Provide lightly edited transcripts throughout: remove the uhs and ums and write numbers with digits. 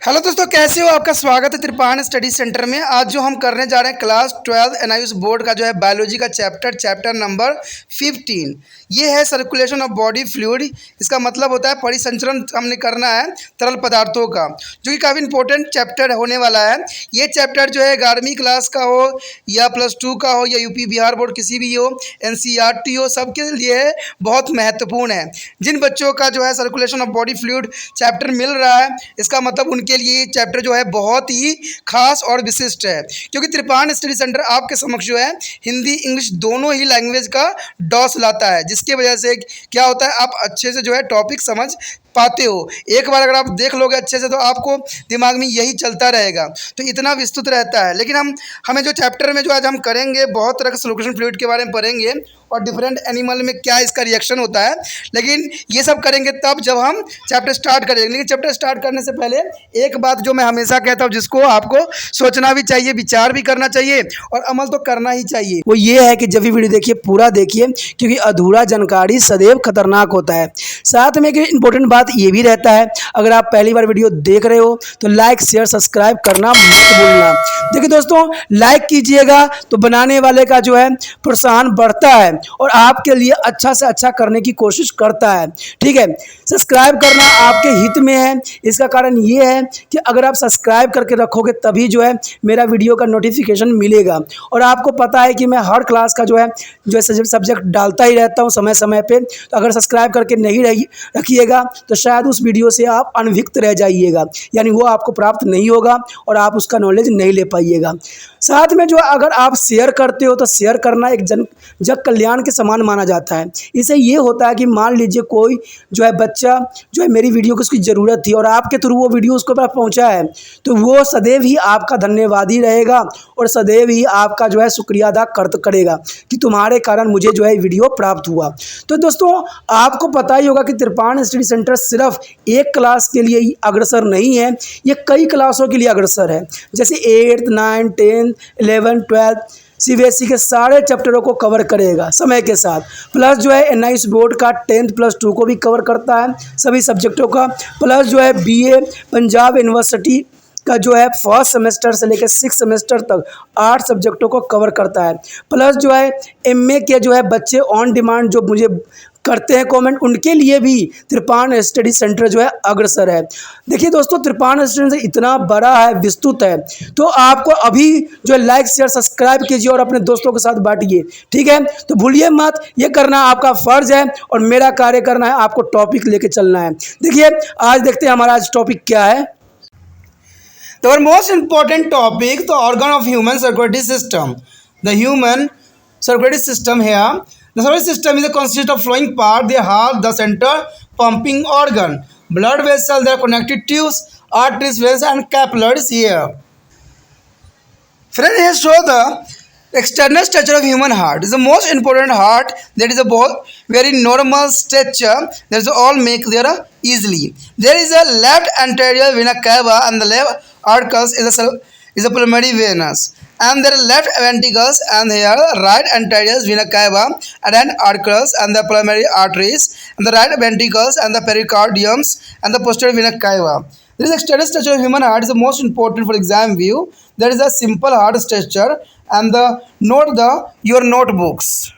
Hello दोस्तों, कैसे हो? आपका स्वागत है त्रिपान स्टडी सेंटर में। आज जो हम करने जा रहे हैं क्लास 12 एनआईयूएस बोर्ड का जो है बायोलॉजी का चैप्टर नंबर 15। ये है सर्कुलेशन ऑफ बॉडी फ्लूइड। इसका मतलब होता है परिसंचरण हमने करना है तरल पदार्थों का, जो कि काफ़ी इंपॉर्टेंट चैप्टर होने वाला है। ये चैप्टर जो है 11वीं क्लास का हो या +2 का हो या यूपी बिहार बोर्ड किसी भी हो, एनसीईआरटी हो, सबके लिए बहुत महत्वपूर्ण है। जिन बच्चों का जो है circulation of body fluid chapter मिल रहा है, इसका मतलब उनके लिए ये चैप्टर जो है बहुत ही खास और विशिष्ट है, क्योंकि त्रिपान स्टडी सेंटर आपके समक्ष जो है हिंदी इंग्लिश दोनों ही लैंग्वेज का डॉस लाता है, जिसकी वजह से क्या होता है, आप अच्छे से जो है टॉपिक समझ पाते हो। एक बार अगर आप देख लोगे अच्छे से तो आपको दिमाग में यही चलता रहेगा, तो इतना विस्तृत रहता है। लेकिन हमें जो चैप्टर में जो आज हम करेंगे, बहुत तरह के सर्कुलेशन फ्लूइड के बारे में पढ़ेंगे और डिफरेंट एनिमल में क्या इसका रिएक्शन होता है। लेकिन ये सब करेंगे तब जब हम चैप्टर स्टार्ट करेंगे। लेकिन चैप्टर स्टार्ट करने से पहले एक बात जो मैं हमेशा कहता हूँ, जिसको आपको सोचना भी चाहिए, विचार भी करना चाहिए और अमल तो करना ही चाहिए, वो ये है कि जब भी वीडियो देखिए पूरा देखिए, क्योंकि अधूरा जानकारी सदैव खतरनाक होता है। साथ में एक इंपॉर्टेंट बात ये भी रहता है, अगर आप पहली बार वीडियो देख रहे हो तो लाइक शेयर सब्सक्राइब करना मत भूलना। देखिए दोस्तों, लाइक कीजिएगा तो बनाने वाले का जो है प्रोत्साहन बढ़ता है और आपके लिए अच्छा से अच्छा करने की कोशिश करता है। ठीक है, सब्सक्राइब करना आपके हित में है। इसका कारण ये है कि अगर आप सब्सक्राइब करके रखोगे तभी जो है मेरा वीडियो का नोटिफिकेशन मिलेगा। और आपको पता है कि मैं हर क्लास का जो है सब्जेक्ट डालता ही रहता हूँ समय समय पे। तो अगर सब्सक्राइब करके नहीं रखिएगा तो शायद उस वीडियो से आप अनभिज्ञ रह जाइएगा, यानी वो आपको प्राप्त नहीं होगा और आप उसका नॉलेज नहीं ले पाइएगा। साथ में जो अगर आप शेयर करते हो तो शेयर करना एक जग कल्याण के समान माना जाता है। इससे ये होता है कि मान लीजिए कोई जो है बच्चा जो है मेरी वीडियो को उसकी ज़रूरत थी और आपके थ्रू वो वीडियो उसको पास पहुंचा है, तो वो सदैव ही आपका धन्यवादी रहेगा और सदैव ही आपका जो है शुक्रिया अदा करेगा कि तुम्हारे कारण मुझे जो है वीडियो प्राप्त हुआ। तो दोस्तों, आपको पता ही होगा कि त्रिपान स्टडी सेंटर सिर्फ एक क्लास के लिए ही अग्रसर नहीं है, ये कई क्लासों के लिए अग्रसर है। जैसे 8th 9th 10th 11th 12th CBSE के सारे चैप्टरों को कवर करेगा समय के साथ। प्लस जो है एनआईयूएस बोर्ड का 10th +2 को भी कवर करता है, सभी सब्जेक्टों का। प्लस जो है बीए पंजाब यूनिवर्सिटी का जो है फर्स्ट सेमेस्टर से लेकर 6th सेमेस्टर तक 8 सब्जेक्टों को कवर करता है। प्लस जो है एमए के जो है बच्चे ऑन डिमांड जो मुझे करते हैं कमेंट, उनके लिए भी त्रिपान स्टडी सेंटर जो है अग्रसर है। देखिए दोस्तों, त्रिपान स्टडी सेंटर इतना बड़ा है, विस्तृत है, तो आपको अभी जो है लाइक शेयर सब्सक्राइब कीजिए और अपने दोस्तों के साथ बांटिए। ठीक है, तो भूलिए मत, ये करना आपका फर्ज है और मेरा कार्य करना है आपको टॉपिक लेके चलना है। देखिए आज देखते हैं हमारा आज टॉपिक क्या है। तो our most important topic, the organ of human circulatory system. The human circulatory system here. The circulatory system is a consist of flowing part, the heart, the center pumping organ, blood vessels, their connective tubes, arteries, veins, and capillaries here. Friend, here show the external structure of human heart. Is the most important heart. That is a very normal structure. That is all make there easily. There is a left anterior vena cava and the left arcus is a pulmonary venous, and there are left ventricles and here right anterior vena cava and then arcus and the pulmonary arteries and the right ventricles and the pericardiums and the posterior vena cava. There is external structure of human heart is the most important for exam view. There is a simple heart structure and your notebooks.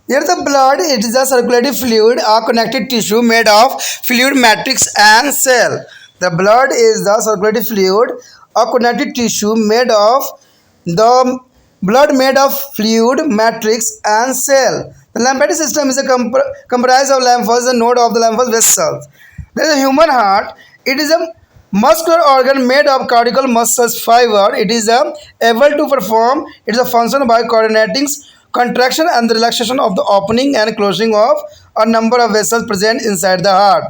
Here the blood, it is a circulatory fluid or connective tissue made of fluid matrix and cell. The blood is the circulatory fluid or connective tissue made of fluid matrix and cell. The lymphatic system is comprised of lymphos, the node of the lymphatic vessels. There is a human heart. It is a muscular organ made of cardiac muscles fiber. It is able to perform its function by coordinating contraction and the relaxation of the opening and closing of a number of vessels present inside the heart.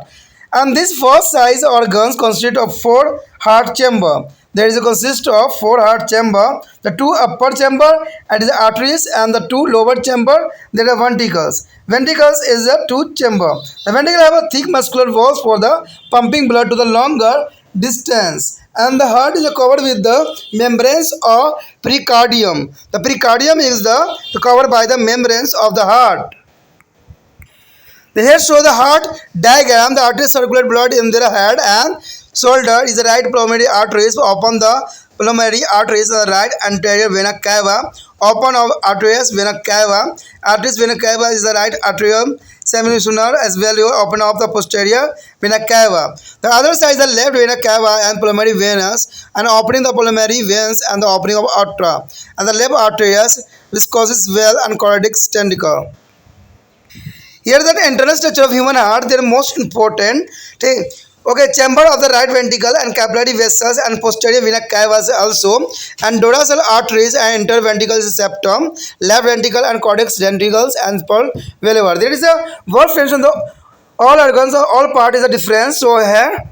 And these four size organs consist of 4 heart chamber. There is a consist of 4 heart chamber, the 2 upper chamber and the arteries, and the 2 lower chamber, there are ventricles. Ventricles is a 2 chamber. The ventricle have a thick muscular walls for the pumping blood to the longer distance, and the heart is covered with the membranes or pericardium. The pericardium is covered by the membranes of the heart. Here show the heart diagram. The arteries circulate blood in their head and shoulder is the right pulmonary arteries. Open the pulmonary arteries in the right anterior vena cava. Open of arterias vena cava. Arteries vena cava is the right atrium semilunar as well. You open of the posterior vena cava. The other side is the left vena cava and pulmonary venas, and opening the pulmonary veins and the opening of aorta and the left arterias viscosus well and cardiac testicle. Here the internal structure of human heart, they are most important. Okay, chamber of the right ventricle and capillary vessels and posterior vena cava also, and dorsal arteries and interventricular septum, left ventricle and cardiac ventricles and pearl wherever. There is a word mention the all organs or all part is a difference. So here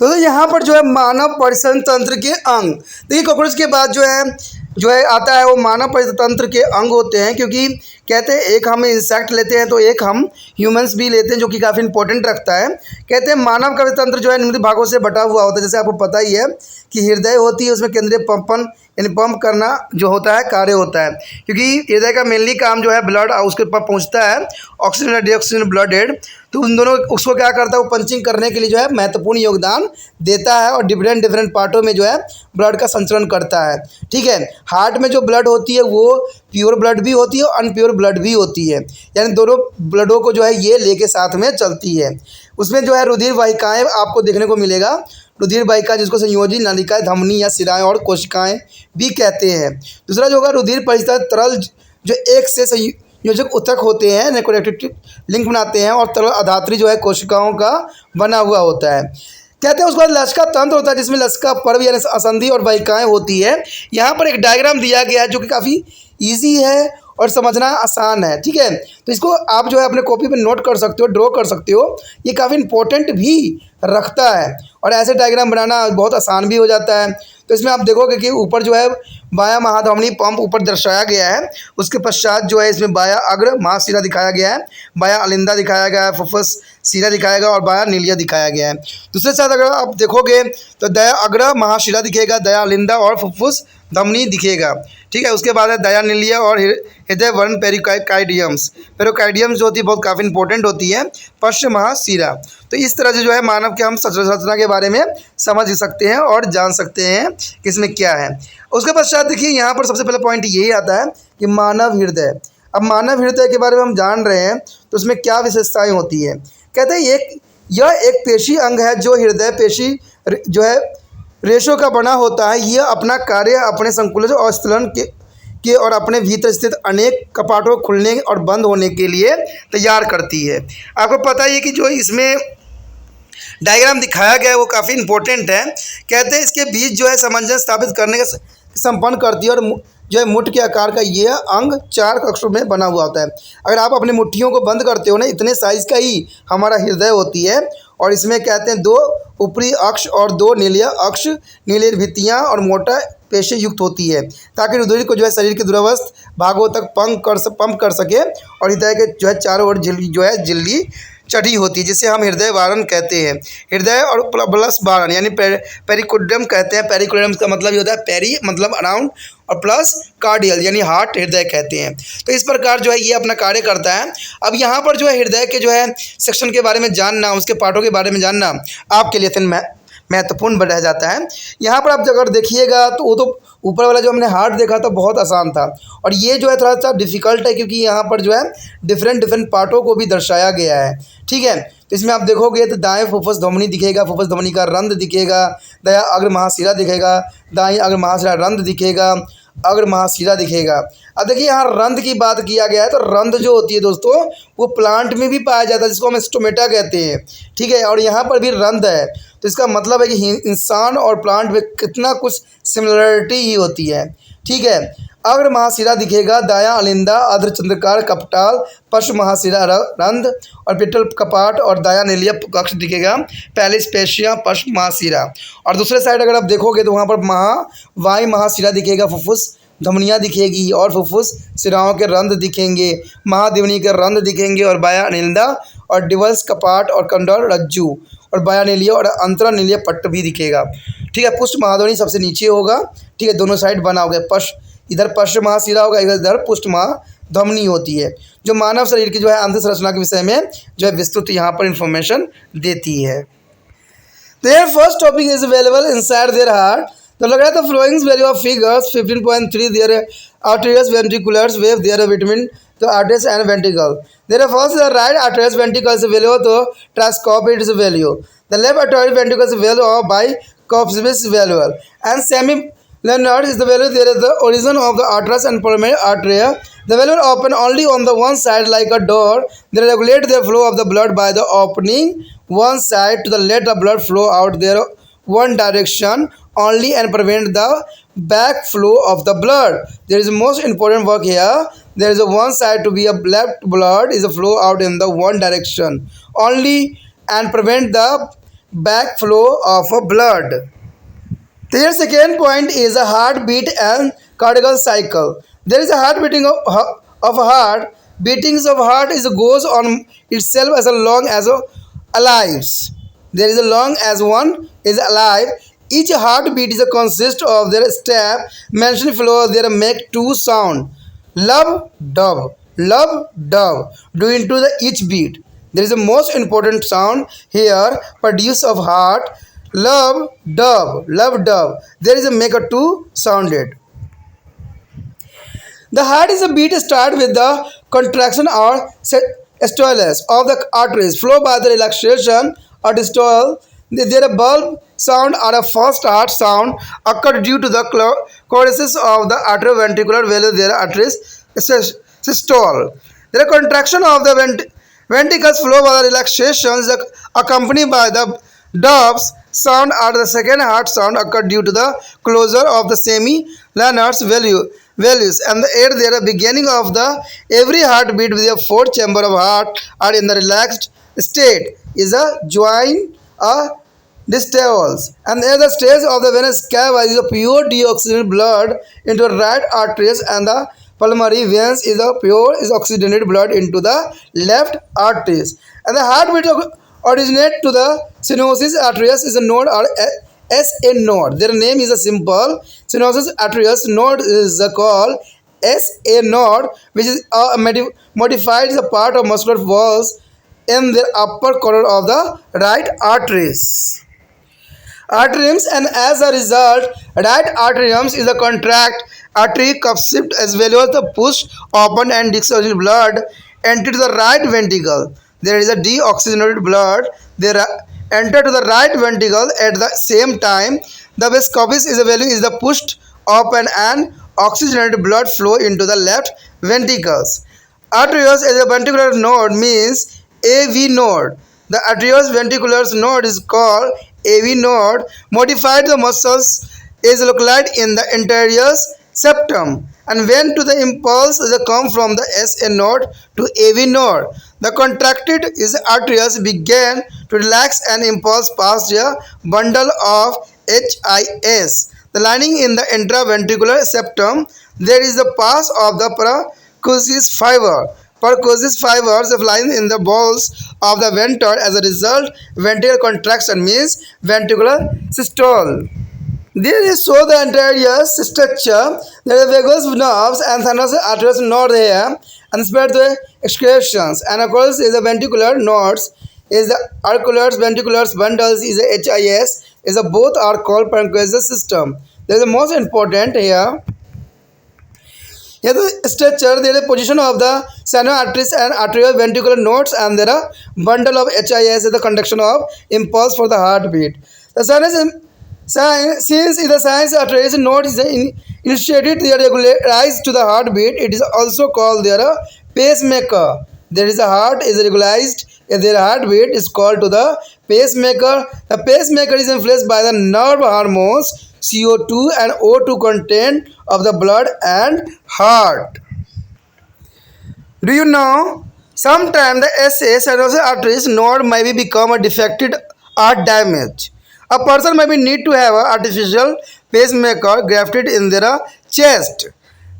तो यहाँ पर जो है मानव परिसंघ तंत्र के अंग, देखिए कॉकरोच के बाद जो है आता है वो मानव परिसंघ तंत्र के अंग होते हैं, क्योंकि कहते हैं एक हम इंसेक्ट लेते हैं तो एक हम ह्यूमंस भी लेते हैं, जो कि काफ़ी इंपॉर्टेंट रखता है। कहते हैं मानव का तंत्र जो है निम्न भागों से बटा हुआ होता है। जैसे आपको पता ही है कि हृदय होती है, उसमें केंद्रीय पंपन यानी पंप करना जो होता है कार्य होता है, क्योंकि हृदय का मेनली काम जो है ब्लड उसके ऊपर पहुँचता है, ऑक्सीजन और डीऑक्सीजन ब्लड हेड, तो उन दोनों उसको क्या करता है वो पंचिंग करने के लिए जो है महत्वपूर्ण योगदान देता है और डिफरेंट पार्टों में जो है ब्लड का संचरण करता है। ठीक है, हार्ट में जो ब्लड होती है वो प्योर ब्लड भी होती है और अनप्योर ब्लड भी होती है, यानी दोनों ब्लडों को जो है ये लेके साथ में चलती है। उसमें जो है रुधिर वाहिकाएँ आपको देखने को मिलेगा, रुधिर वाहिका जिसको संयोजी नलिकाएं, धमनी या शिराएं और कोशिकाएं भी कहते हैं। दूसरा जो होगा रुधिर परिसर तरल जो एक से संयोजक ऊतक होते हैं, नेक्रोटिक लिंक बनाते हैं, और तरल अधात्री जो है कोशिकाओं का बना हुआ होता है। कहते हैं उसके बाद लसिका तंत्र होता है, जिसमें लसिका पर्व यानी असंधि और वाहिकाएं होती है। यहाँ पर एक डायग्राम दिया गया है जो कि काफ़ी ईजी है और समझना आसान है। ठीक है, तो इसको आप जो है अपने कॉपी पे नोट कर सकते हो, ड्रॉ कर सकते हो, ये काफ़ी इंपॉर्टेंट भी रखता है और ऐसे डायग्राम बनाना बहुत आसान भी हो जाता है। तो इसमें आप देखोगे कि ऊपर जो है बायां महाधमनी पंप ऊपर दर्शाया गया है, उसके पश्चात जो है इसमें बायां अग्र महाशिरा दिखाया गया है, बायां अलिंदा दिखाया गया है, फुफ्फुस शिरा दिखाया गया और बायां नीलिया दिखाया गया है। दूसरे साथ अगर आप देखोगे तो दया अग्र महाशिरा दिखेगा, दया अलिंदा और फुफ्फुस धमनी दिखेगा। ठीक है, उसके बाद है दया नीलिया और हृदय वर्ण पेरिकार्डियम्स जो होती है बहुत काफ़ी इंपॉर्टेंट होती है, पश्च महाशिरा। तो इस तरह से जो है मानव के हम संरचना के बारे में समझ सकते हैं और जान सकते हैं कि इसमें क्या है। उसके पश्चात देखिए यहाँ पर सबसे पहला पॉइंट यही आता है कि मानव हृदय। अब मानव हृदय के बारे में हम जान रहे हैं तो उसमें क्या विशेषताएं होती है। कहते हैं यह एक पेशी अंग है जो हृदय पेशी जो है रेशों का बना होता है। यह अपना कार्य अपने संकुलन और स्थलन के और अपने भीतर स्थित अनेक कपाटों खुलने और बंद होने के लिए तैयार करती है। आपको पता ही है कि जो इसमें डायग्राम दिखाया गया है वो काफ़ी इंपॉर्टेंट है। कहते हैं इसके बीच जो है सामंजस्य स्थापित करने का संपन्न करती है और जो है मुठ के आकार का यह अंग 4 कक्षों में बना हुआ होता है। अगर आप अपनी मुट्ठियों को बंद करते हो ना, इतने साइज़ का ही हमारा हृदय होती है, और इसमें कहते हैं 2 ऊपरी अक्ष और 2 नीलीय अक्ष, नीलीय भित्तियाँ और मोटा पेशी युक्त होती है, ताकि रुधिर को जो है शरीर के दूरस्थ भागों तक पंप कर सके, और हृदय के जो है चारों ओर झिल्ली चढ़ी होती है, जिसे हम हृदय वारण कहते हैं। हृदय और प्लस वारण यानी पेरिकार्डियम कहते हैं। पेरिकार्डियम का मतलब ये होता है पेरी मतलब अराउंड और प्लस कार्डियल यानी हार्ट, हृदय कहते हैं। तो इस प्रकार जो है ये अपना कार्य करता है। अब यहाँ पर जो है हृदय के जो है सेक्शन के बारे में जानना, उसके पार्टों के बारे में जानना आपके लिए महत्वपूर्ण रह जाता है। यहाँ पर आप अगर देखिएगा तो वो तो ऊपर वाला जो हमने हार्ट देखा था बहुत आसान था, और ये जो है थोड़ा सा डिफ़िकल्ट है, क्योंकि यहाँ पर जो है डिफरेंट पार्टों को भी दर्शाया गया है। ठीक है, तो इसमें आप देखोगे तो दाएं फुफ्फुस धमनी दिखेगा, फुफ्फुस धमनी का रंध्र दिखेगा, दायां अग्र महाशिरा दिखेगा, दाईं अग्र महाशिरा रंध्र दिखेगा, अग्र महाशिरा दिखेगा। अब देखिए यहाँ रंध्र की बात किया गया है, तो रंध्र जो होती है दोस्तों वो प्लांट में भी पाया जाता है, जिसको हम स्टोमेटा कहते हैं। ठीक है, और यहाँ पर भी रंध्र है, तो इसका मतलब है कि इंसान और प्लांट में कितना कुछ सिमिलरिटी ही होती है। ठीक है, अग्र महाशिरा दिखेगा, दायां अलिंदा, अर्ध चंद्रकार कपटाल, पश्च महाशिरा रंध्र और पिटल कपाट, और दायां नीलिया कक्ष दिखेगा, पहले स्पेशिया पश्च महाशिरा। और दूसरे साइड अगर आप देखोगे तो वहाँ पर वायु महाशिरा दिखेगा, फुफ्फुस धमनियाँ दिखेगी और फुफ्फुस शिराओं के रंध्र दिखेंगे, महाधमनी के रंध्र दिखेंगे, और बायां अलिंदा और डिवल्स कपाट और कंडर रज्जु और बायां नीलिया और अंतरा नीलिया पट्ट भी दिखेगा। ठीक है, पुष्ट महाधमनी सबसे नीचे होगा। ठीक है, दोनों साइड बना होगा, इधर पश्च महाशिरा होगा, इधर पुष्ट महाधमनी होती है, जो मानव शरीर की जो है अंत संरचना के विषय में जो है विस्तृत यहाँ पर इंफॉर्मेशन देती है। Their first topic is available inside their heart. So look at the flowing value of figures 15.3. Their arterious ventriculars wave their between the arteries and ventricle. Their first the right arterious ventricle is value to transcorpus is value. The left arterial ventricle is value of bicorpus value. And semi Leonard is the value. There is the origin of the arteries and pulmonary artery. The valve open only on the one side like a door. They regulate the flow of the blood by the opening one side to the let the blood flow out there one direction only and prevent the back flow of the blood. There is most important work here. There is a one side to be a left blood is a flow out in the one direction only and prevent the back flow of a blood. Their second point is a heartbeat and cardiac cycle. There is a heart beating of a heart. Beatings of heart is goes on itself as long as alive. There is a long as one is alive. Each heartbeat is a consist of their step mentioned flow. There make two sound. Love, dove. Do into the each beat. There is a most important sound here. Produce of heart. Love, dove. There is a make a two sounded. The heart is a beat start with the contraction or stillness of the arteries flow by the relaxation or distol. There a bulb sound or a first heart sound occur due to the choruses of the atrioventricular valve. There arteries systole. There a contraction of the ventricles flow by the relaxation is accompanied by the doves sound or the second heart sound occur due to the closure of the semi-Leonard's values and the air there beginning of the every heartbeat with a fourth chamber of heart are in the relaxed state is a joint diastole and there the stage of the venous cava is a pure deoxygenated blood into the right arteries and the pulmonary veins is a pure is oxygenated blood into the left arteries and the heartbeat originate to the stenosis arterius is a node or SA node. Their name is a simple stenosis arterius node is called SA node, which is a modified the part of muscular walls in the upper corner of the right arteries. Arteriums and as a result, right arteriums is a contract artery cup-shift as well as the push open and deoxygenated blood enter to the right ventricle. There is a deoxygenated blood. There enter to the right ventricle at the same time. The vescopis is a value is the pushed open and oxygenated blood flow into the left ventricles. Arterios as a ventricular node means AV node. The arterios ventricular node is called AV node. Modified the muscles is localized in the anterior septum and when to the impulse they come from the SA node to AV node. The contracted is arteries begin to relax and impulse past a bundle of HIS. The lining in the intraventricular septum there is the pass of the percussis fiber. Percussis fibers line in the balls of the ventral as a result ventricular contraction means ventricular systole. There is so the entire structure. There are vagus nerves and sinus arteries node here and spread the excretions and of course is the ventricular nodes is the auriculars ventriculars bundles is the HIS is a both are called pancreas system. There is the most important here. Here the structure there is a position of the sino arteries and arterial ventricular nodes and there are bundle of HIS is the conduction of impulse for the heartbeat. The sinus since the sinus arteries node is initiated they regularize to the heartbeat. It is also called their pacemaker. There is a heart is regularized. Their heartbeat is called to the pacemaker. The pacemaker is influenced by the nerve hormones CO2 and O2 content of the blood and heart. Do you know? Sometimes the SA sinus arteries node may be become a defected or damaged. A person may be need to have an artificial pacemaker grafted in their chest.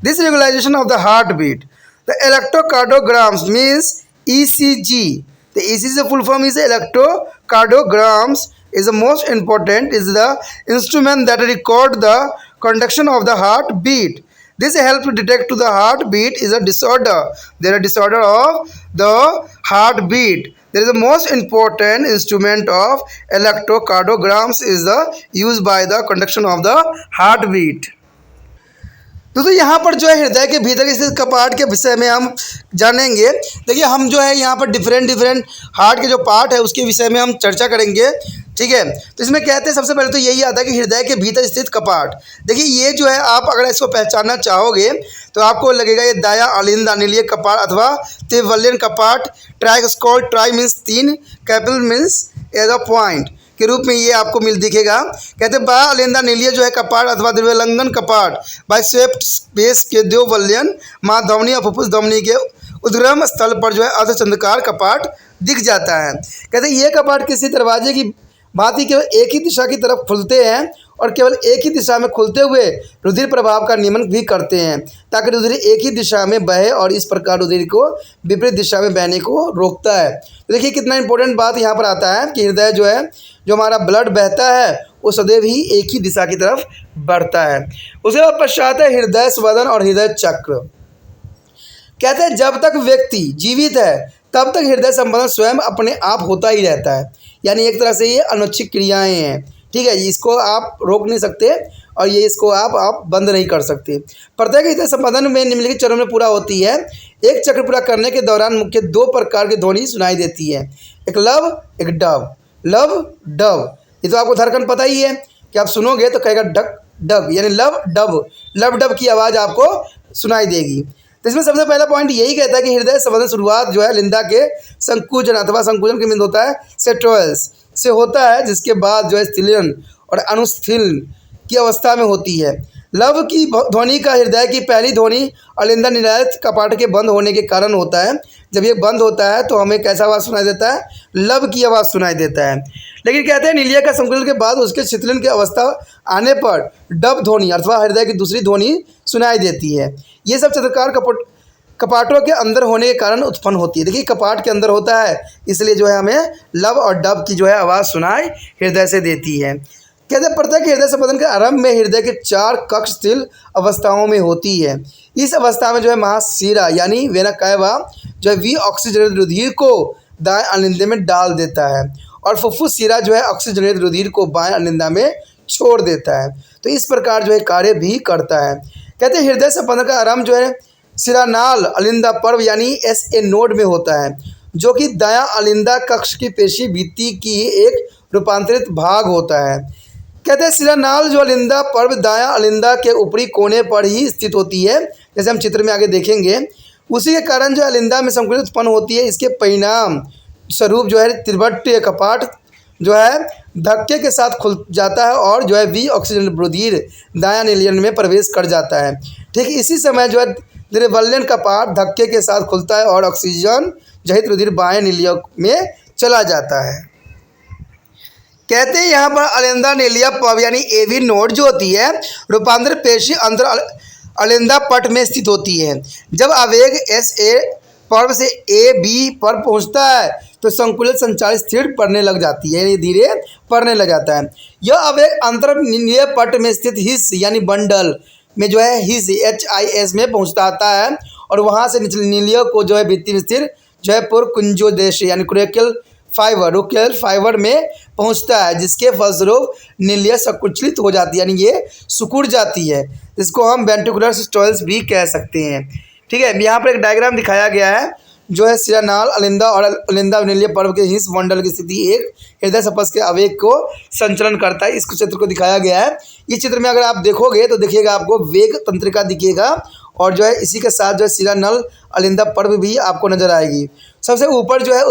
This regularization of the heartbeat. The electrocardiograms means ECG. The ECG full form is electrocardiograms is the most important is the instrument that record the conduction of the heartbeat. This helps to detect to the heartbeat is a disorder. There is a disorder of the heartbeat. There is the most important instrument of electrocardiograms is the used by the conduction of the heartbeat. दोस्तों यहाँ पर जो है हृदय के भीतर स्थित कपाट के विषय में हम जानेंगे। देखिए हम जो है यहाँ पर डिफरेंट हार्ट के जो पार्ट है उसके विषय में हम चर्चा करेंगे, ठीक है। तो इसमें कहते हैं सबसे पहले तो यही आता है कि हृदय के भीतर स्थित कपाट। देखिए ये जो है आप अगर इसको पहचानना चाहोगे तो आपको लगेगा ये दायां अलिंद अनिलीय कपाट अथवा त्रिवलयन कपाट। ट्राइस्कॉल, tri means 3, capital means as a point के रूप में ये आपको दिखेगा। कहते हैं बाह्य अलिंदा नीलीय जो है कपाट अथवा द्विवलंगन कपाट बाइसेप्ट स्पेस के द्विवलयन माँ धमनी और फुफ्फुस धमनी के उद्गम स्थल पर जो है अर्धचंद्राकार कपाट दिख जाता है। कहते हैं ये कपाट किसी दरवाजे की भांति केवल एक ही दिशा की तरफ खुलते हैं और केवल एक ही दिशा में खुलते हुए रुधिर प्रभाव का नियमन भी करते हैं ताकि रुधिर एक ही दिशा में बहे और इस प्रकार रुधिर को विपरीत दिशा में बहने को रोकता है। तो देखिए कितना इंपॉर्टेंट बात यहाँ पर आता है कि हृदय जो है जो हमारा ब्लड बहता है वो सदैव ही एक ही दिशा की तरफ बढ़ता है। उसके बाद पश्चात है हृदय स्पंदन और हृदय चक्र। कहते हैं जब तक व्यक्ति जीवित है तब तक हृदय संबंधन स्वयं अपने आप होता ही रहता है, यानी एक तरह से ये अनैच्छिक क्रियाएं हैं, ठीक है। इसको आप रोक नहीं सकते और ये इसको आप बंद नहीं कर सकते। प्रत्येक हृदय संबंधन में निम्नलिखित चरणों में पूरा होती है। एक चक्र पूरा करने के दौरान मुख्य 2 प्रकार की ध्वनि सुनाई देती है, एक लव एक डव। लव डव ये तो आपको धड़कन पता ही है कि आप सुनोगे तो कहेगा डक डग, यानी लव डव। लव डव की आवाज़ आपको सुनाई देगी। तो इसमें सबसे पहला पॉइंट यही कहता है कि हृदय संबंधन शुरुआत जो है लिंदा के संकुचन अथवा संकुचन के बिंदु होता है सेट्रोल्स से होता है, जिसके बाद जो है स्थिलन और अनुस्थिलन की अवस्था में होती है। लव की ध्वनि का हृदय की पहली ध्वनि अलिंदा निरायत कपाट के बंद होने के कारण होता है। जब ये बंद होता है तो हमें कैसा आवाज़ सुनाई देता है? लव की आवाज़ सुनाई देता है। लेकिन कहते हैं नीलिया का संकुचन के बाद उसके शिथिलन की अवस्था आने पर डब ध्वनि अथवा हृदय की दूसरी ध्वनि सुनाई देती है। ये सब चंद्राकार कपाटों के अंदर होने के कारण उत्पन्न होती है। देखिए कपाट के अंदर होता है इसलिए जो है हमें लव और डब की जो है आवाज़ सुनाई हृदय से देती है। कहते हैं प्रत्येक हृदय संबंधन के आरंभ में हृदय के 4 कक्ष स्थिर अवस्थाओं में होती है। इस अवस्था में जो है महाशिरा यानी वेना कैवा जो है वी ऑक्सीजनेट रुधिर को दाएं अलिंदे में डाल देता है और फुफ्फुस शिरा जो है ऑक्सीजनेट रुधिर को बाएं अलिंदा में छोड़ देता है। तो इस प्रकार जो है कार्य भी करता है। कहते हैं हृदय संबंधन का आरंभ जो है शिरानाल अलिंदा पर्व यानी SA नोड में होता है, जो कि दायां अलिंदा कक्ष की पेशी भित्ति की एक रूपांतरित भाग होता है। कहते हैं शिरानाल जो अलिंदा पर्व दायां अलिंदा के ऊपरी कोने पर ही स्थित होती है, जैसे हम चित्र में आगे देखेंगे। उसी के कारण जो अलिंदा में संकुचित उत्पन्न होती है। इसके परिणाम स्वरूप जो है त्रिभट्टीय कपाट जो है धक्के के साथ खुल जाता है और जो है वी ऑक्सीजन रुधिर दायां नीलियन में प्रवेश कर जाता है। ठीक इसी समय जो है त्रिवलयन कपाट धक्के के साथ खुलता है और ऑक्सीजन जहित रुधिर बाएं नीलिया में चला जाता है। कहते हैं यहाँ पर अलिंदा नीलिया पर्व यानी AV नोड जो होती है रूपांतरित पेशी अंतर अलिंदा पट में स्थित होती है। जब आवेग SA पर्व से AB पर पहुँचता है तो संकुलित संचालित स्थिर पड़ने लग जाती है, यानी धीरे पड़ने लग जाता है। यह आवेग अंतर नीलिय पट में स्थित हिस्स यानी बंडल में जो है हिस्स HIS में पहुँचता आता है और वहाँ से निचले नीलिय को जो है भित्ति में स्थिर जो है पुरकुंजोदेश यानी क्रेकल फाइबर में पहुंचता है, जिसके फलस्वरूप नीलिया संकुचित हो जाती है, यानी ये सिकुड़ जाती है, जिसको हम वेंट्रिकुलर सिस्टोल्स भी कह सकते हैं। ठीक है, यहाँ पर एक डायग्राम दिखाया गया है जो है शिरानाल अलिंदा और अलिंदा नीलिया पर्व के हिस्स मंडल की स्थिति एक हृदय स्पंद के आवेग को संचलन करता है। इस चित्र को दिखाया गया है। इस चित्र में अगर आप देखोगे तो देखिएगा आपको वेग तंत्रिका दिखेगा और जो है इसी के साथ जो है शिरानाल अलिंदा पर्व भी आपको नजर आएगी। सबसे ऊपर जो है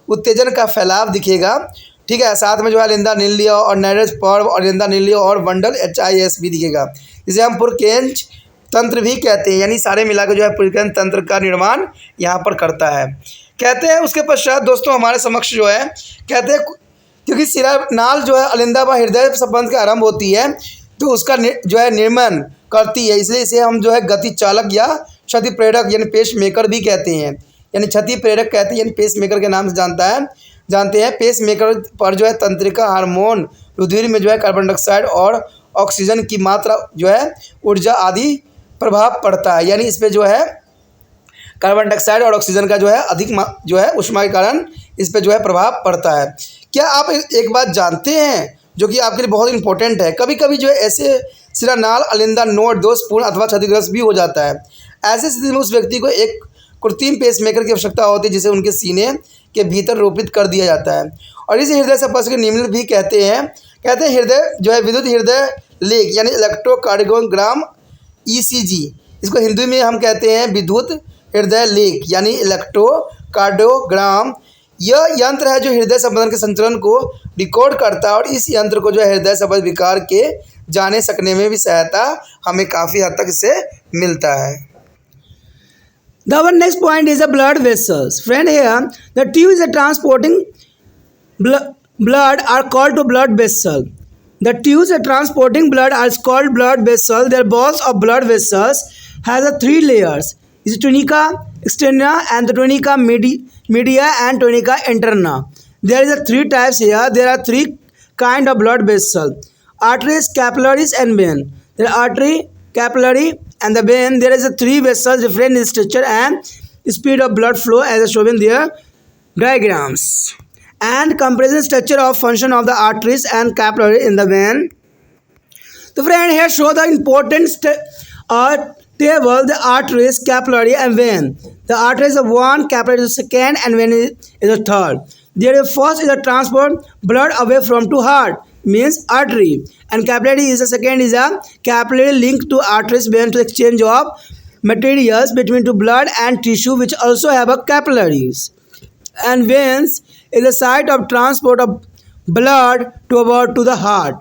उत्तेजन का फैलाव दिखेगा। ठीक है, साथ में जो है अलिंदा नीलिया और नैरेज पर्व और अलिंदा नीलिया और बंडल HIS भी दिखेगा, जिसे हम पुरकेंज तंत्र भी कहते हैं, यानी सारे मिलाकर जो है पुरकेंज तंत्र का निर्माण यहाँ पर करता है। कहते हैं उसके पश्चात दोस्तों हमारे समक्ष जो है कहते हैं क्योंकि शिरानाल जो है अलिंदा व हृदय संबंध के आरंभ होती है तो उसका जो है निर्माण करती है, इसलिए इसे हम जो है गति चालक या क्षति प्रेरक यानी पेस मेकर भी कहते हैं, यानी क्षति प्रेरक कहते हैं, यानी पेस मेकर के नाम से जानते हैं। पेस मेकर पर जो है तंत्रिका हार्मोन रुधिर में जो है कार्बन डाइऑक्साइड और ऑक्सीजन की मात्रा जो है ऊर्जा आदि प्रभाव पड़ता है, यानी इस पर जो है कार्बन डाइऑक्साइड और ऑक्सीजन का जो है अधिक जो है ऊष्मा के कारण इस पर जो है प्रभाव पड़ता है। क्या आप एक बात जानते हैं जो कि आपके लिए बहुत इंपॉर्टेंट है, कभी कभी जो है ऐसे शिरानाल अलिंदा नोड दोषपूर्ण अथवा क्षतिग्रस्त भी हो जाता है। ऐसे स्थिति में उस व्यक्ति को एक कृत्रिम पेसमेकर की आवश्यकता होती है जिसे उनके सीने के भीतर रोपित कर दिया जाता है। और इस हृदय संपर्क के निम्न भी कहते हैं हृदय जो है विद्युत हृदय लेख यानी इलेक्ट्रोकार्डियोग्राम ईसीजी। इसको हिंदी में हम कहते हैं विद्युत हृदय लेख यानी इलेक्ट्रोकार्डियोग्राम। यह यंत्र है जो हृदय संबंधन के संचलन को रिकॉर्ड करता है और इस यंत्र को जो है हृदय संबंध विकार के जाने सकने में भी सहायता हमें काफ़ी हद तक इससे मिलता है। The our next point is the blood vessels. Friend, here the tubes that transporting blood are called to blood vessel. The tubes that transporting blood are called blood vessel. Their balls of blood vessels has a three layers. Is tunica externa and the tunica media and tunica interna. There is a three types here. There are three kind of blood vessel: arteries, capillaries, and vein. There are artery, capillary, and the vein. There is a three vessels different in structure and speed of blood flow as shown in their diagrams, and comparison structure of function of the arteries and capillary in the vein. So friend, here show the important table, the arteries, capillary, and vein. The arteries is one, capillary is second, and vein is a third. There is first is a transport blood away from to heart, means artery, and capillary is the second is a capillary link to arteries vein to exchange of materials between to blood and tissue which also have a capillaries, and veins is the site of transport of blood to the heart,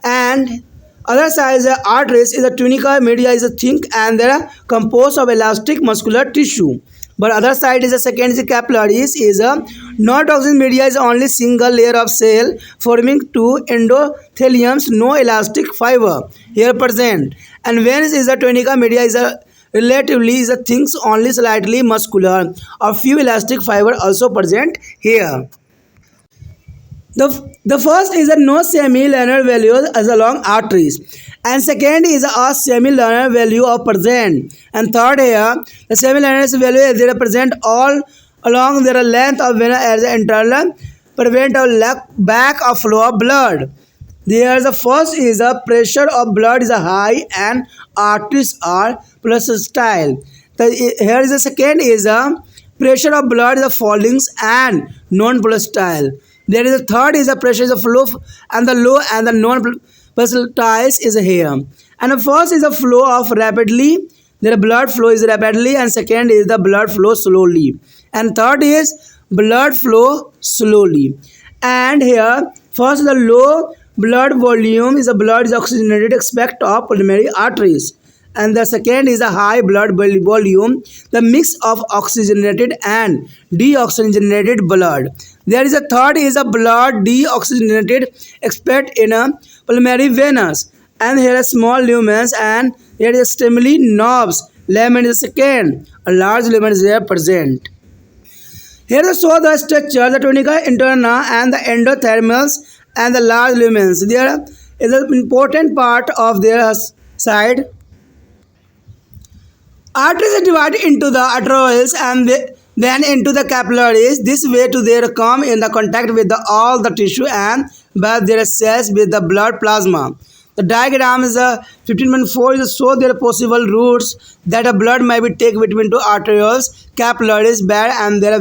and other side is the arteries is the tunica media is a thick and they are composed of elastic muscular tissue. But other side is the second is the capillaries is a non-toxic media is only single layer of cell forming two endotheliums, no elastic fiber here present. And veins is the tunica media is a relatively is a things only slightly muscular, a few elastic fiber also present here. The first is a no semi-linear value as along arteries, and second is a semi-linear value of present, and third here the semi-linear value they represent all along their length of vena as the internal prevent of back of flow of blood. There the first is the pressure of blood is a high and arteries are pulsatile. Here is the second is a pressure of blood is a falling and non-pulsatile. There is a third is the pressure is a flow and the low and the non-pulsatile is here. And the first is the flow of rapidly. The blood flow is rapidly, and second is the blood flow slowly, and third is blood flow slowly. And here first the low blood volume is the blood is oxygenated aspect of pulmonary arteries, and the second is a high blood volume, the mix of oxygenated and deoxygenated blood. There is a third is a blood deoxygenated aspect in a pulmonary venous, and here are small lumens, and here is stimuli knobs. Lumen is the second, a large lumen is there present. Here they show the structure, the tunica interna and the endothermals and the large lumens. There is an important part of their side. Arteries are divided into the arterioles and then into the capillaries. This way to their come in the contact with all the tissue and bathe their cells with the blood plasma. The diagram is a 15.4 is show their possible routes that a blood may be taken between two arterioles, capillaries, bed and their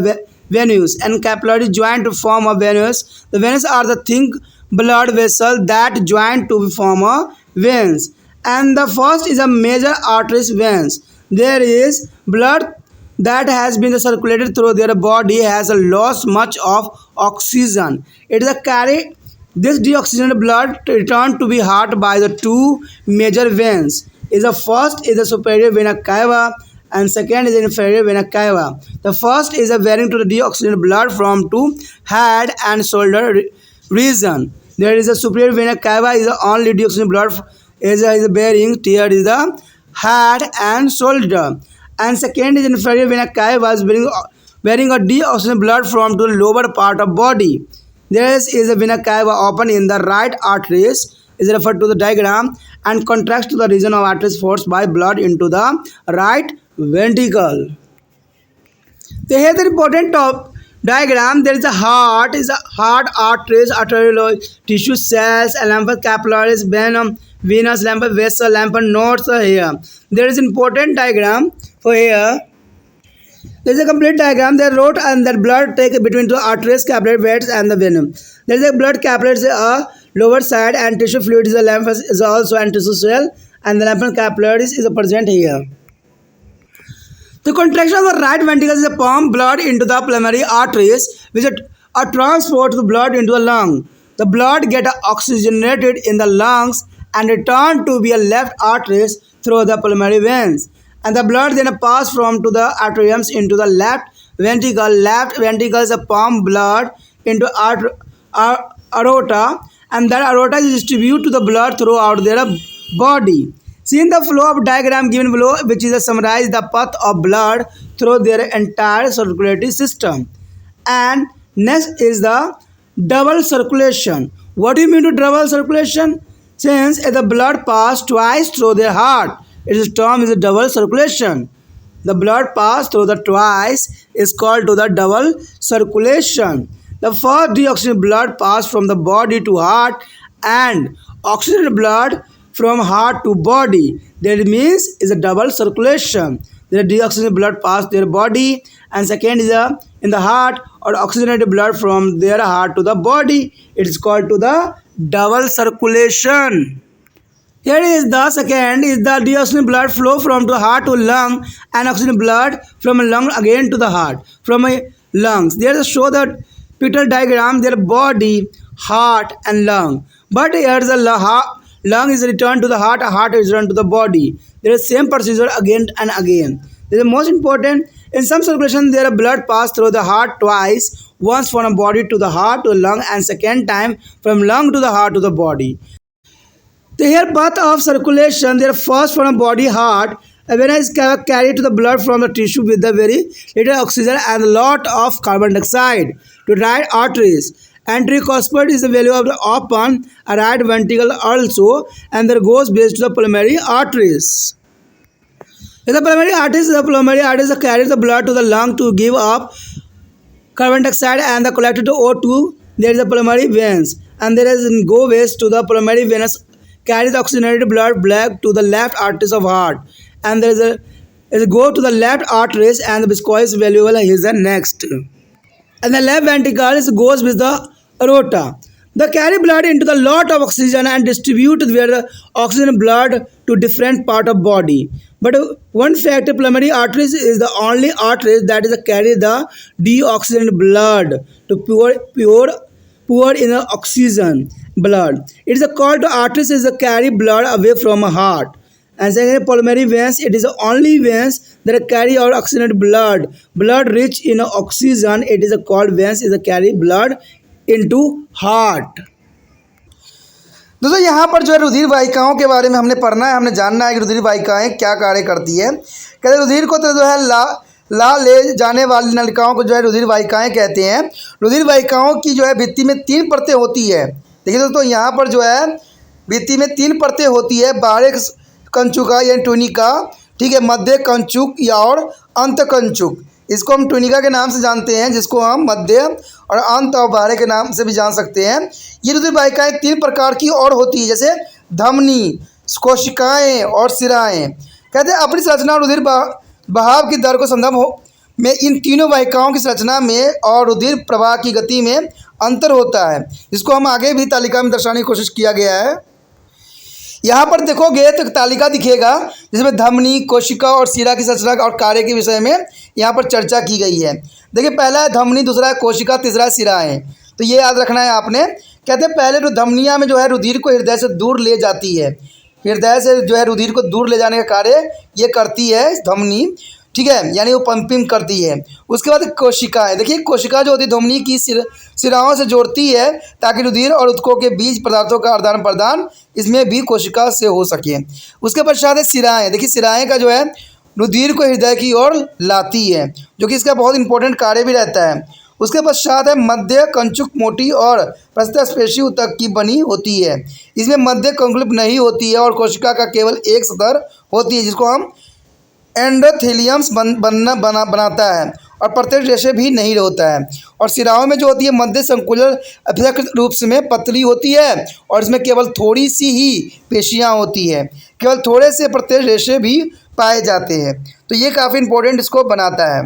venues, and capillaries join to form a venous. The veins are the thin blood vessels that join to form a veins. And the first is a major arteries veins. There is blood that has been circulated through their body has lost much of oxygen. It is a carry this deoxygenated blood returned to be heart by the two major veins. Is the first is the superior vena cava and second is the inferior vena cava. The first is a bearing to the deoxygenated blood from to head and shoulder region. There is a superior vena cava is the only deoxygenated blood is bearing here is the head and shoulder, and second is inferior vena cava is bearing a deoxygenated blood from to the lower part of body. There is a vena cava open in the right arteries is referred to the diagram and contracts to the region of arteries forced by blood into the right ventricle. So here the important Diagram, there is a heart, arteries, arterial tissue cells, lymph capillaries, venom, venous lymph vessel, lymph nodes are here. There is important diagram for here. There is a complete diagram. They wrote and that blood take between the arteries, capillary beds and the venom. There is a blood capillaries lower side and tissue fluid is the lymph is also and tissue cell and the lymph capillaries is present here. The contraction of the right ventricle is a pump blood into the pulmonary arteries, which are transport the blood into the lung. The blood get oxygenated in the lungs and return to be a left arteries through the pulmonary veins. And the blood then pass from to the arteriums into the left ventricle. Left ventricle is a pump blood into aorta, and that aorta is distribute to the blood throughout their body. See in the flow of diagram given below, which is a summarize the path of blood through their entire circulatory system. And next is the double circulation. What do you mean to double circulation? Since the blood pass twice through their heart, its term is a double circulation. The blood pass through the twice is called to the double circulation. The first deoxygenated blood pass from the body to heart and oxygenated blood from heart to body. That means is a double circulation. The deoxygenated blood pass their body and second is in the heart or oxygenated blood from their heart to the body. It is called to the double circulation. Here is the second is the deoxygenated blood flow from the heart to lung and oxygen blood from lung again to the heart from lungs. There show the pictorial diagram their body, heart and lung. But here the lung is returned to the heart is returned to the body. There is same procedure again and again. This is most important. In some circulation, there blood pass through the heart twice, once from a body to the heart to lung and second time from lung to the heart to the body. The here path of circulation, they are first from a body heart, when is carried to the blood from the tissue with the very little oxygen and a lot of carbon dioxide to right arteries. Anterocuspid is the value of the open a right ventricle also, and there goes based to the pulmonary arteries. In the pulmonary arteries carry the blood to the lung to give up carbon dioxide and the collected O2. There is the pulmonary veins, and there is go waste to the pulmonary venous carry the oxygenated blood back to the left arteries of heart, and there is a go to the left arteries and the viscous valuable is the next. And the left ventricle goes with the aorta. They carry blood into the lot of oxygen and distribute their oxygen blood to different part of body. But one fact, pulmonary arteries is the only arteries that is carry the deoxygenated blood to pour in the oxygen blood. It is called arteries is a carry blood away from a heart. And second, pulmonary veins, it is the only veins that carry our oxygenated blood rich in oxygen. It is called veins is a carry blood into heart. दोस्तों यहाँ पर जो है रुधिर वाहिकाओं के बारे में हमने पढ़ना है, हमने जानना है कि रुधिर वाहिकाएं क्या कार्य करती है। कहते रुधिर को तो जो है ला ले जाने वाली नलिकाओं को जो है रुधिर वाहिकाएं कहते हैं। रुधिर वाहिकाओं की जो है भित्ति में 3 परतें होती है। देखिए दोस्तों यहाँ पर जो है भित्ति में 3 परतें होती है, बाहरी कंचुका या ट्यूनिका, ठीक है, मध्य कंचुक या और अंत कंचुक। इसको हम ट्यूनिका के नाम से जानते हैं, जिसको हम मध्य और अंत और बाहरी के नाम से भी जान सकते हैं। ये रुधिर वाहिकाएं 3 प्रकार की और होती है, जैसे धमनी, कोशिकाएं और सिराएं। कहते हैं अपनी संरचना रुधिर बहाव की दर को संदर्भ में इन तीनों वाहिकाओं की संरचना में और रुधिर प्रवाह की गति में अंतर होता है, जिसको हम आगे भी तालिका में दर्शाने की कोशिश किया गया है। यहाँ पर देखोगे तो तालिका दिखेगा जिसमें धमनी, कोशिका और सिरा की संरचना और कार्य के विषय में यहाँ पर चर्चा की गई है। देखिए पहला है धमनी, दूसरा है कोशिका, तीसरा है सिराएं। तो ये याद रखना है आपने। कहते हैं पहले तो धमनियाँ में जो है रुधिर को हृदय से दूर ले जाती है, हृदय से जो है रुधिर को दूर ले जाने का कार्य ये करती है धमनी, ठीक है, यानी वो पंपिंग करती है। उसके बाद कोशिकाएं, देखिए कोशिका जो होती है धमनी की सिराओं से जोड़ती है ताकि रुधिर और ऊतकों के बीच पदार्थों का आदान प्रदान इसमें भी कोशिका से हो सके। उसके पश्चात है सिराएं। देखिए सिराएं का जो है रुधिर को हृदय की ओर लाती है, जो कि इसका बहुत इंपॉर्टेंट कार्य भी रहता है। उसके पश्चात है मध्य कंचुक, मोटी और प्रस्थस्पेशी ऊतक की बनी होती है। इसमें मध्य कंकुलिप नहीं होती है और कोशिका का केवल एक सतर होती है, जिसको हम एंडोथेलियम्स बनाता है। और प्रत्येक रेशे भी नहीं होता है। और शिराओं में जो होती है मध्य संकुलर अपेक्षाकृत रूप से में पतली होती है और इसमें केवल थोड़ी सी ही पेशियाँ होती है, केवल थोड़े से प्रत्येक रेशे भी पाए जाते हैं। तो ये काफ़ी इंपॉर्टेंट इसको बनाता है।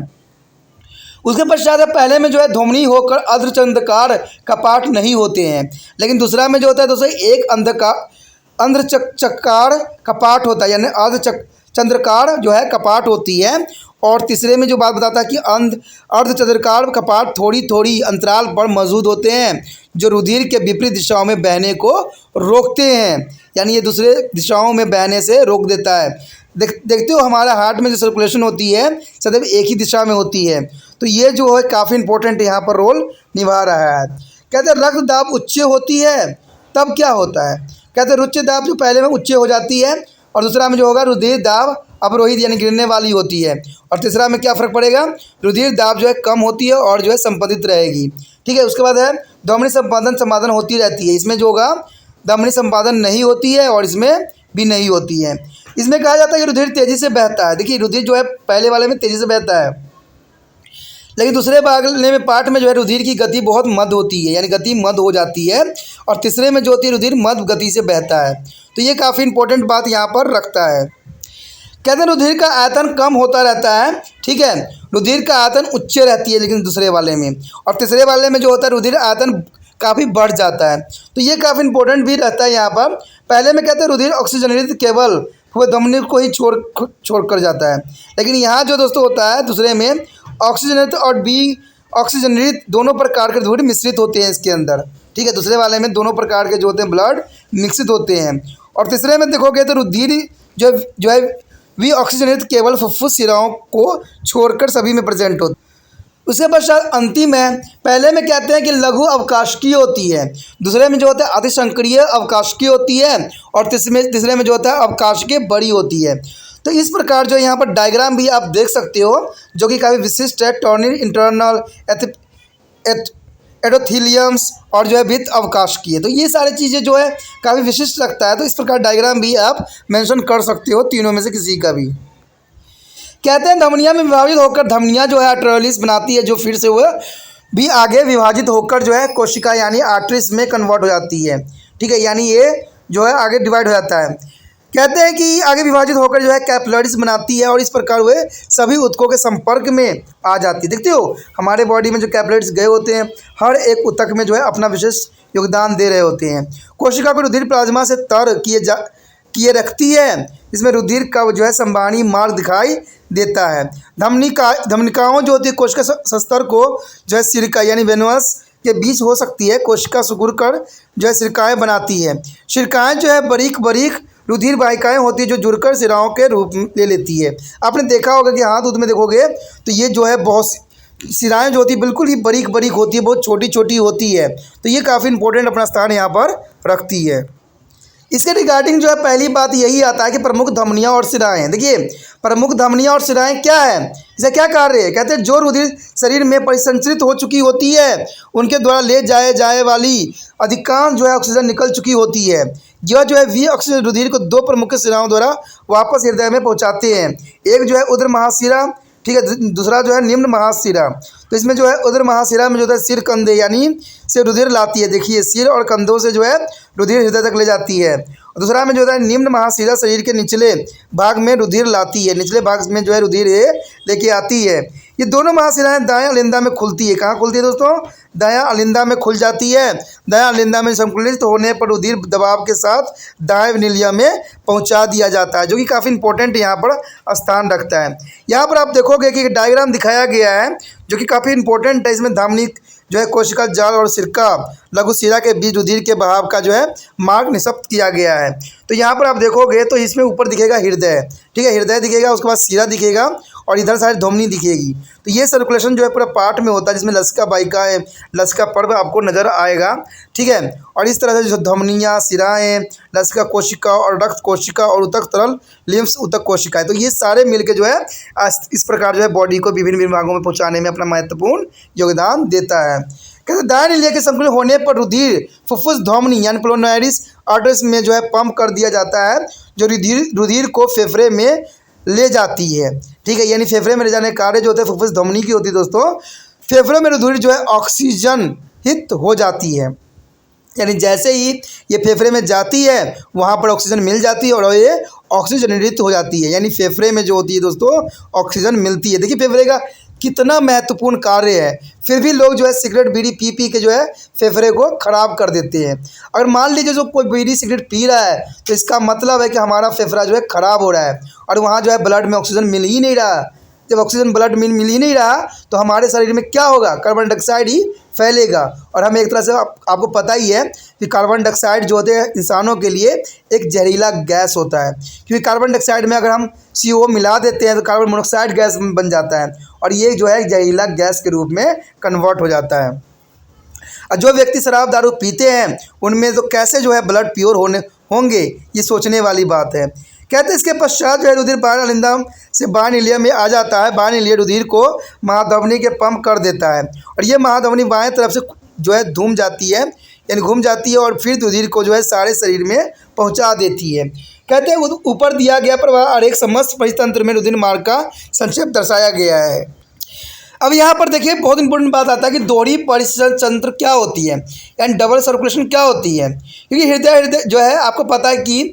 उसके पश्चात पहले में जो है धमनी होकर अर्धचंद्राकार कपाट नहीं होते हैं, लेकिन दूसरा में जो होता है दोस्तों एक अर्धचक्राकार कपाट होता है, यानी अर्धचंद्राकार जो है कपाट होती है। और तीसरे में जो बात बताता है कि अर्धचंद्राकार कपाट थोड़ी थोड़ी अंतराल पर मौजूद होते हैं जो रुधिर के विपरीत दिशाओं में बहने को रोकते हैं, यानी ये दूसरे दिशाओं में बहने से रोक देता है। देखते हो हमारा हार्ट में जो सर्कुलेशन होती है सदैव एक ही दिशा में होती है, तो ये जो है काफ़ी इंपॉर्टेंट यहाँ पर रोल निभा रहा है। कहते हैं रक्त दाब उच्च होती है तब क्या होता है, कहते हैं उच्च दाब जो पहले में उच्च हो जाती है और दूसरा में जो होगा रुधिर दाब अवरोहित यानी गिरने वाली होती है, और तीसरा में क्या फ़र्क पड़ेगा, रुधिर दाब जो है कम होती है और जो है संपादित रहेगी। ठीक है, उसके बाद है धमनी संपादन होती रहती है। इसमें जो होगा धमनी संपादन नहीं होती है और इसमें भी नहीं होती है। इसमें कहा जाता है कि रुधिर तेज़ी से बहता है। देखिए रुधिर जो है पहले वाले में तेज़ी से बहता है, लेकिन दूसरे वाले में पार्ट में जो है रुधिर की गति बहुत मद होती है, यानी गति मद हो जाती है, और तीसरे में जो होती है रुधिर मद गति से बहता है। तो ये काफ़ी इंपॉर्टेंट बात यहाँ पर रखता है। कहते हैं रुधिर का आयतन कम होता रहता है, ठीक है, रुधिर का आयतन उच्च रहती है लेकिन दूसरे वाले में, और तीसरे वाले में जो होता है रुधिर आयतन काफ़ी बढ़ जाता है। तो ये काफ़ी इंपॉर्टेंट भी रहता है यहाँ पर। पहले में कहते हैं रुधिर ऑक्सीजनित केवल वह धमनी को ही छोड़ कर जाता है, लेकिन यहाँ जो दोस्तों होता है दूसरे में ऑक्सीजनित और बी ऑक्सीजनित दोनों प्रकार के रुधिर मिश्रित होते हैं इसके अंदर। ठीक है, दूसरे वाले में दोनों प्रकार के जो होते हैं ब्लड मिश्रित होते हैं, और तीसरे में देखोगे तो रुधिर जो है वी ऑक्सीजनित केवल फुफ्फुस शिराओं को छोड़कर सभी में प्रेजेंट होती है। उसके पश्चात अंतिम है, पहले में कहते हैं कि लघु अवकाशिकीय होती है, दूसरे में जो होता है अतिसंक्रिय अवकाशिकीय होती है, और तीसरे में जो होता है अवकाशिकीय बड़ी होती है। तो इस प्रकार जो यहाँ पर डायग्राम भी आप देख सकते हो जो कि काफ़ी विशिष्ट है, टॉर्निन इंटरनल एडोथीलियम्स और जो है वित्त अवकाशिकीय। तो ये सारी चीज़ें जो है काफ़ी विशिष्ट लगता है, तो इस प्रकार डायग्राम भी आप मेंशन कर सकते हो तीनों में से किसी का भी। कहते हैं धमनियाँ में विभाजित होकर धमनियाँ जो है आर्टरीज बनाती है, जो फिर से वह भी आगे विभाजित होकर जो है कोशिका यानी आर्टरीज में कन्वर्ट हो जाती है। ठीक है, यानी ये जो है आगे डिवाइड हो जाता है। कहते हैं कि आगे विभाजित होकर जो है कैपिलरीज बनाती है और इस प्रकार वे सभी ऊतकों के संपर्क में आ जाती है। देखते हो हमारे बॉडी में जो कैपिलरीज गए होते हैं हर एक ऊतक में जो है अपना विशेष योगदान दे रहे होते हैं। कोशिका को रुधिर प्लाज्मा से तर किए रखती है, इसमें रुधिर का जो है संवाहनी मार्ग दिखाई देता है। धमनिकाओं जो होती है कोशिका सस्तर को जो है सिरका यानी वेनस के बीच हो सकती है, कोशिका सिकुड़ कर जो है सिरकाएँ बनाती है। सिरकाएँ जो है बारीक बारीक रुधिर वाहिकाएँ होती है जो जुड़कर शिराओं के रूप ले लेती है। आपने देखा होगा कि हाथ उत में देखोगे तो ये जो है बहुत शिराएँ जो होती है बिल्कुल ही बारीक बारीक होती है, बहुत छोटी छोटी होती है। तो ये काफ़ी इंपॉर्टेंट अपना स्थान यहाँ पर रखती है। इसके रिगार्डिंग जो है पहली बात यही आता है कि प्रमुख धमनियाँ और शिराएँ। देखिए प्रमुख धमनियाँ और शिराएँ क्या है, इसका क्या कार्य है। कहते हैं जो रुधिर शरीर में परिसंचरित हो चुकी होती है उनके द्वारा ले जाए वाली अधिकांश जो है ऑक्सीजन निकल चुकी होती है। यह जो है वी ऑक्सीजन रुधिर को दो प्रमुख शिराओं द्वारा वापस हृदय में पहुँचाते हैं। एक जो है उदर महाशिरा, ठीक है, दूसरा जो है निम्न महाशिरा। तो इसमें जो है उदर महाशिरा में जो है सिर कंधे यानी से रुधिर लाती है। देखिए सिर और कंधों से जो है रुधिर हृदय तक ले जाती है। और दूसरा में जो है निम्न महाशिरा शरीर के निचले भाग में रुधिर लाती है, निचले भाग में जो है रुधिर लेके आती है। ये दोनों महाशिराएं दायां अलिंदा में खुलती है। कहाँ खुलती है दोस्तों, दायां अलिंदा में खुल जाती है। दायां अलिंदा में संकुलित होने पर रुधिर दबाव के साथ दाएं विनिलिया में पहुंचा दिया जाता है, जो कि काफ़ी इंपॉर्टेंट यहाँ पर स्थान रखता है। यहाँ पर आप देखोगे कि डायग्राम दिखाया गया है जो कि काफ़ी इंपॉर्टेंट है। इसमें धमनी जो है कोशिका जाल और सिरका लघु शिरा के बीच रुधिर के बहाव का जो है मार्ग निष्पत्त किया गया है। तो यहाँ पर आप देखोगे तो इसमें ऊपर दिखेगा हृदय, ठीक है, हृदय दिखेगा, उसके बाद शिरा दिखेगा और इधर साइड धमनी दिखेगी। तो ये सर्कुलेशन जो है पूरा पार्ट में होता है जिसमें लसिका वाहिका है, लसिका पर्व आपको नज़र आएगा। ठीक है, और इस तरह से जो धमनियाँ, शिराएँ, लसिका कोशिका और रक्त कोशिका और ऊतक तरल लिम्फ ऊतक कोशिका है, तो ये सारे मिलकर जो है इस प्रकार जो है बॉडी को विभिन्न भागों में पहुँचाने में अपना महत्वपूर्ण योगदान देता है। कहते दाएं नीलिया के संकुलित होने पर रुधिर फुफ्फुस धमनी यानी प्लोनारिस आर्टरीज में जो है पंप कर दिया जाता है, जो रुधिर को फेफड़े में ले जाती है। ठीक है, यानी फेफड़े में ले जाने का कार्य जो होता है फुफ्फुस धमनी की होती है दोस्तों। फेफड़ों में रुधिर जो है ऑक्सीजन हित हो जाती है, यानी जैसे ही ये फेफड़े में जाती है वहाँ पर ऑक्सीजन मिल जाती है और ये ऑक्सीजनेटित हो जाती है, यानी फेफड़े में जो होती है दोस्तों ऑक्सीजन मिलती है। देखिए फेफड़े का कितना महत्वपूर्ण कार्य है, फिर भी लोग जो है सिगरेट बीड़ी पी पी के जो है फेफड़े को ख़राब कर देते हैं। अगर मान लीजिए जो कोई बीड़ी सिगरेट पी रहा है तो इसका मतलब है कि हमारा फेफड़ा जो है ख़राब हो रहा है और वहाँ जो है ब्लड में ऑक्सीजन मिल ही नहीं रहा। जब ऑक्सीजन ब्लड में मिल ही नहीं रहा तो हमारे शरीर में क्या होगा, कार्बन डाइऑक्साइड ही फैलेगा। और हमें एक तरह से आपको पता ही है कि कार्बन डाइऑक्साइड जो होते हैं इंसानों के लिए एक जहरीला गैस होता है, क्योंकि कार्बन डाइऑक्साइड में अगर हम CO मिला देते हैं तो कार्बन मोनोऑक्साइड गैस बन जाता है और ये जो है जहरीला गैस के रूप में कन्वर्ट हो जाता है। और जो व्यक्ति शराब दारू पीते हैं उनमें तो कैसे जो है ब्लड प्योर होंगे, ये सोचने वाली बात है। कहते हैं इसके पश्चात जो है रुधिर बाह्य अलिंदम से बाह्य इलिया में आ जाता है। बाह्य इलिया रुधिर को महाधमनी के पंप कर देता है और ये महाधमनी बाएं तरफ से जो है घूम जाती है, यानी घूम जाती है और फिर रुधिर को जो है सारे शरीर में पहुंचा देती है। कहते हैं ऊपर दिया गया प्रवाह और एक समस्त परितंत्र में रुधिर मार्ग का संक्षेप दर्शाया गया है। अब यहाँ पर देखिए बहुत इंपॉर्टेंट बात आता है कि दोहरी परिसंचरण तंत्र क्या होती है, यानी डबल सर्कुलेशन क्या होती है। क्योंकि हृदय जो है आपको पता है कि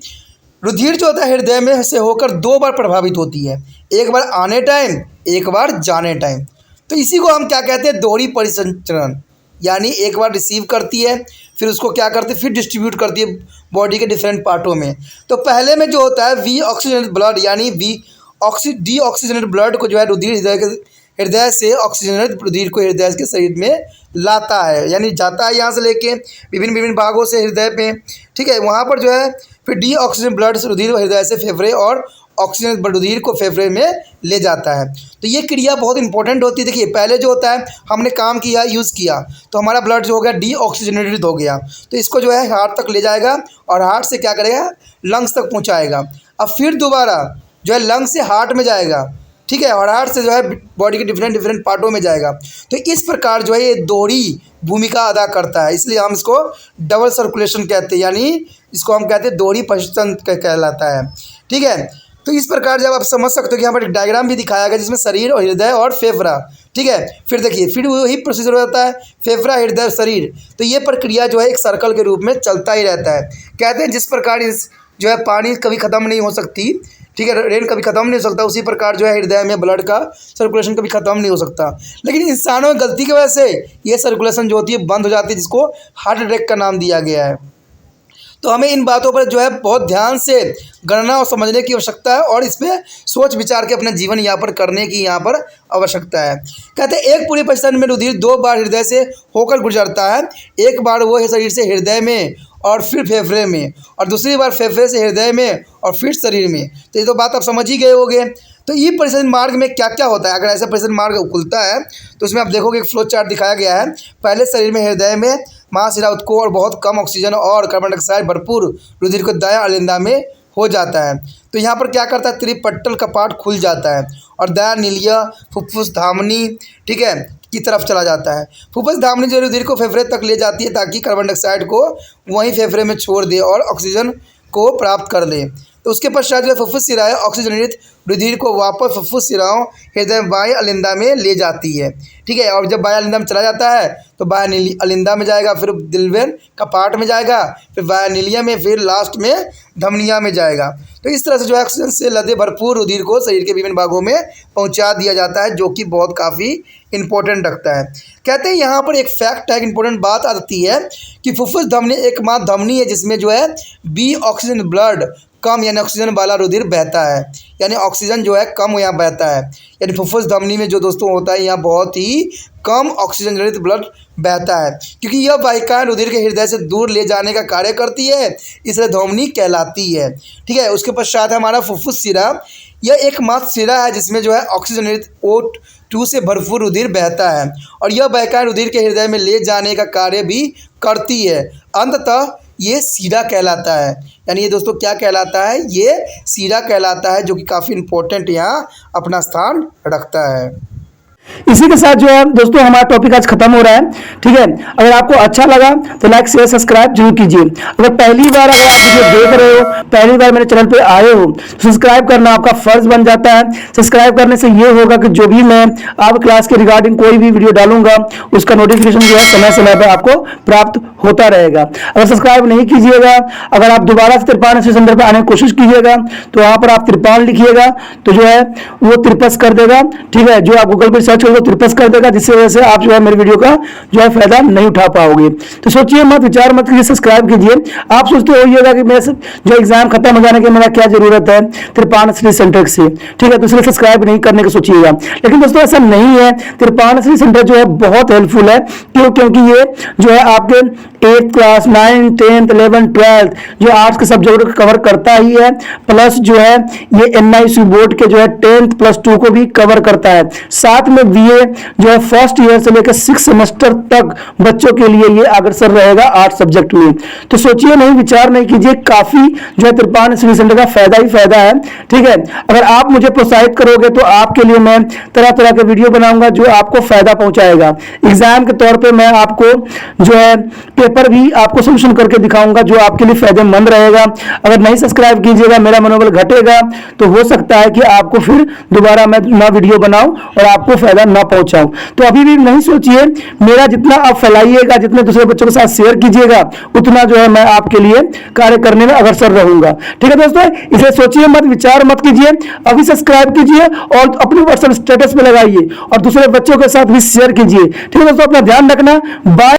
रुधिर जो होता है हृदय में से होकर 2 बार प्रभावित होती है, एक बार आने टाइम, एक बार जाने टाइम। तो इसी को हम क्या कहते हैं, दोहरी परिसंचरण, यानी एक बार रिसीव करती है फिर उसको क्या करती है, फिर डिस्ट्रीब्यूट करती है बॉडी के डिफरेंट पार्टों में। तो पहले में जो होता है वी ऑक्सीजनेटेड ब्लड, यानी डी ऑक्सीजनेटेड ब्लड को जो है रुधिर हृदय से ऑक्सीजनेटेड रुधिर को हृदय के शरीर में लाता है, यानी जाता है यहाँ से लेके विभिन्न भागों से हृदय पे, ठीक है। वहाँ पर जो है फिर डी ऑक्सीजन ब्लड से रुधिर हृदय से फेफड़े और ऑक्सीजन रुधिर को फेफड़े में ले जाता है। तो ये क्रिया बहुत इंपॉर्टेंट होती है। देखिए पहले जो होता है हमने काम किया, यूज़ किया, तो हमारा ब्लड जो हो गया डी ऑक्सीजनेटेड हो गया, तो इसको जो है हार्ट तक ले जाएगा और हार्ट से क्या करेगा, लंग्स तक पहुँचाएगा। अब फिर दोबारा जो है लंग्स से हार्ट में जाएगा, ठीक है, और हार्ट से जो है बॉडी के डिफरेंट पार्टों में जाएगा। तो इस प्रकार जो है ये दोहरी भूमिका अदा करता है, इसलिए हम इसको डबल सर्कुलेशन कहते हैं, यानी इसको हम कहते हैं दोहरी परिसंचरण कहलाता है, ठीक है। तो इस प्रकार जब आप समझ सकते हो कि यहाँ पर एक डायग्राम भी दिखाया गया जिसमें शरीर और हृदय और फेफड़ा, ठीक है। फिर देखिए फिर वही प्रोसीजर हो जाता है, फेफड़ा हृदय शरीर, तो ये प्रक्रिया जो है एक सर्कल के रूप में चलता ही रहता है। कहते हैं जिस प्रकार इस जो है पानी कभी ख़त्म नहीं हो सकती, ठीक है, रेन कभी ख़त्म नहीं हो सकता, उसी प्रकार जो है हृदय में ब्लड का सर्कुलेशन कभी ख़त्म नहीं हो सकता। लेकिन इंसानों में गलती की वजह से ये सर्कुलेशन जो होती है बंद हो जाती है, जिसको हार्ट अटैक का नाम दिया गया है। तो हमें इन बातों पर जो है बहुत ध्यान से गणना और समझने की आवश्यकता है और इस पर सोच विचार के अपना जीवन यापन करने की यहाँ पर आवश्यकता है। कहते हैं एक पूरी परिसंचरण में रुधिर 2 बार हृदय से होकर गुजरता है, एक बार वो है शरीर से हृदय में और फिर फेफड़े में, और दूसरी बार फेफड़े से हृदय में और फिर शरीर में। तो ये तो बात आप समझ ही गए होंगे। तो ये परिसंचरण मार्ग में क्या क्या होता है, अगर ऐसा परिसंचरण मार्ग खुलता है तो उसमें आप देखोगे एक फ्लो चार्ट दिखाया गया है। पहले शरीर में हृदय में महाशिरा उत्कोण और बहुत कम ऑक्सीजन और कार्बन डाइऑक्साइड भरपूर रुधिर को दायां अलिंदा में हो जाता है। तो यहाँ पर क्या करता है, त्रिपट्टल कपाट खुल जाता है और दायां नीलिया फुफ्फुस धामनी, ठीक है, की तरफ चला जाता है। फुफ्फुस धामनी जो रुधिर को फेफड़े तक ले जाती है ताकि कार्बन डाइऑक्साइड को वहीं फेफड़े में छोड़ दे और ऑक्सीजन को प्राप्त कर ले। तो उसके पश्चात जो है फुफ्फुस शिराएं ऑक्सीजनेटेड रुधिर को वापस फुफ्फुस शिराओं हृदय बाह्य अलिंदा में ले जाती है, ठीक है। और जब बाह्य अलिंदा में चला जाता है तो बाह्य अलिंदा में जाएगा, फिर दिलवेन कपाट में जाएगा, फिर बाह्य नीलिया में, फिर लास्ट में धमनिया में जाएगा। तो इस तरह से जो है ऑक्सीजन से लदे भरपूर रुधिर को शरीर के विभिन्न भागों में पहुंचा दिया जाता है, जो कि बहुत काफ़ी इंपॉर्टेंट रखता है। कहते हैं यहाँ पर एक फैक्ट है, इंपॉर्टेंट बात आती है कि फुफ्फुस धमनी एकमात्र धमनी है जिसमें जो है बी ऑक्सीजन ब्लड कम यानी ऑक्सीजन वाला रुधिर बहता है, यानी ऑक्सीजन जो है कम यहाँ बहता है, यानी फुफ्फुस धमनी में जो दोस्तों होता है यहाँ बहुत ही कम ऑक्सीजन जनित ब्लड बहता है, क्योंकि यह वाहिकाएं रुधिर के हृदय से दूर ले जाने का कार्य करती है, इसलिए धमनी कहलाती है, ठीक है। उसके पश्चात है हमारा फुफ्फुस शिरा, यह एकमात्र शिरा है जिसमें जो है ऑक्सीजनेटेड O2 से भरपूर रुधिर बहता है और यह वाहिकाएं रुधिर के हृदय में ले जाने का कार्य भी करती है। अंततः ये शिरा कहलाता है, यानी ये दोस्तों क्या कहलाता है, ये शिरा कहलाता है, जो कि काफ़ी इम्पोर्टेंट यहाँ अपना स्थान रखता है। इसी के साथ जो है दोस्तों हमारा टॉपिक आज खत्म हो रहा है। ठीक है, अगर आपको अच्छा लगा तो लाइक शेयर सब्सक्राइब जरूर कीजिए। अगर पहली बार अगर आप वीडियो देख रहे हो, पहली बार मेरे चैनल पे आए हो, तो सब्सक्राइब करना आपका फर्ज बन जाता है। सब्सक्राइब करने से ये होगा कि जो भी मैं आप क्लास के रिगार्डिंग कोई भी वीडियो डालूंगा उसका नोटिफिकेशन जो है समय समय पर आपको प्राप्त होता रहेगा। अगर सब्सक्राइब नहीं कीजिएगा, अगर आप दोबारा से तिरपान सेंटर पर आने की कोशिश कीजिएगा तो वहां पर आप तिरपान लिखिएगा तो जो है वो तिरपस कर देगा। ठीक है, जो आप गूगल पर सर्च करोगे तिरपस कर देगा, जिससे वजह से आप जो है मेरे वीडियो का जो है फायदा नहीं उठा पाओगे। तो सोचिए मत, विचार मत कीजिए, सब्सक्राइब कीजिए। आप सोचते होइएगा कि मेरे जो एग्जाम खत्म हो जाने के मेरा क्या जरूरत है तिरपान स्टडी सेंटर से। ठीक है, तो इसलिए सब्सक्राइब नहीं करने का सोचिएगा। लेकिन दोस्तों ऐसा नहीं है, तिरपान स्टडी सेंटर जो है बहुत हेल्पफुल है। क्योंकि ये जो है आपके 8th class 9th 10th 11th 12th जो आर्ट्स के सब्जेक्ट को कवर करता ही है, प्लस जो है ये NISU बोर्ड के जो है 10th +2 को भी कवर करता है। साथ में BA जो है फर्स्ट ईयर से लेकर 6 सेमेस्टर तक बच्चों के लिए ये अग्रसर रहेगा आर्ट्स सब्जेक्ट में। तो सोचिए नहीं, विचार नहीं कीजिए, काफी जो है तिरपान स्टडी सेंटर का फायदा ही फायदा है। ठीक है, अगर आप मुझे प्रोत्साहित करोगे तो आपके लिए मैं तरह तरह के वीडियो बनाऊंगा जो आपको फायदा पहुंचाएगा। एग्जाम के तौर पे मैं आपको जो है पेपर भी आपको सोल्यूशन करके दिखाऊंगा जो आपके लिए फायदेमंद रहेगा। अगर नहीं सब्सक्राइब कीजिएगा, मेरा मनोबल घटेगा, तो हो सकता है कि आपको फिर दोबारा मैं ना वीडियो बनाऊं और आपको फायदा ना पहुंचाऊं। तो अभी भी नहीं सोचिए, मेरा जितना आप फैलाइएगा, जितने दूसरे बच्चों के साथ शेयर कीजिएगा, उतना जो है मैं आपके लिए कार्य करने में अग्रसर रहूंगा। ठीक है दोस्तों, इसे सोचिए मत, विचार मत कीजिए, अभी सब्सक्राइब कीजिए और अपने व्हाट्सएप स्टेटस पे लगाइए और दूसरे बच्चों के साथ भी शेयर कीजिए। ठीक है दोस्तों, अपना ध्यान रखना। बाय।